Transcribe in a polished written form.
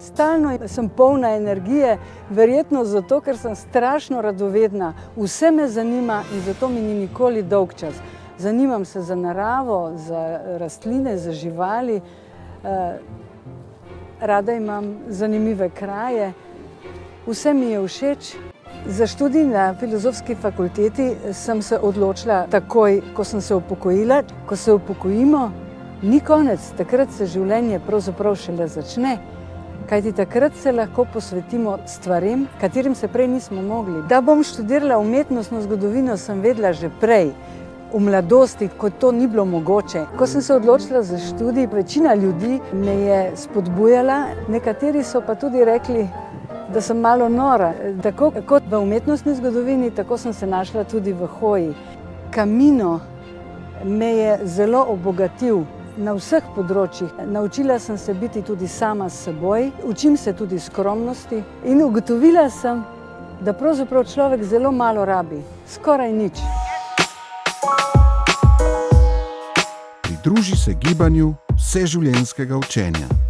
Stalno sem polna energije, verjetno zato, ker sem strašno radovedna. Vse me zanima in zato mi ni nikoli dolgčas. Zanimam se za naravo, za rastline, za živali. Rada imam zanimive kraje. Vse mi je všeč. Za študij na Filozofski fakulteti sem se odločila takoj, ko sem se upokojila. Ko se upokojimo, ni konec. Takrat se življenje pravzaprav šele začne. Kajti takrat se lahko posvetimo stvarem, katerim se prej nismo mogli. Da bom študirala umetnostno zgodovino, sem vedela že prej, v mladosti, ko to ni bilo mogoče. Ko sem se odločila za študij, večina ljudi me je spodbujala, nekateri so pa tudi rekli, da sem malo nora. Tako kot v umetnostni zgodovini, tako sem se našla tudi v hoji. Camino me je zelo obogatil. Na vseh področjih. Naučila sem se biti tudi sama s seboj, učim se tudi skromnosti in ugotovila sem, da pravzaprav človek zelo malo rabi, skoraj nič. Pridruži se gibanju vseživljenjskega učenja.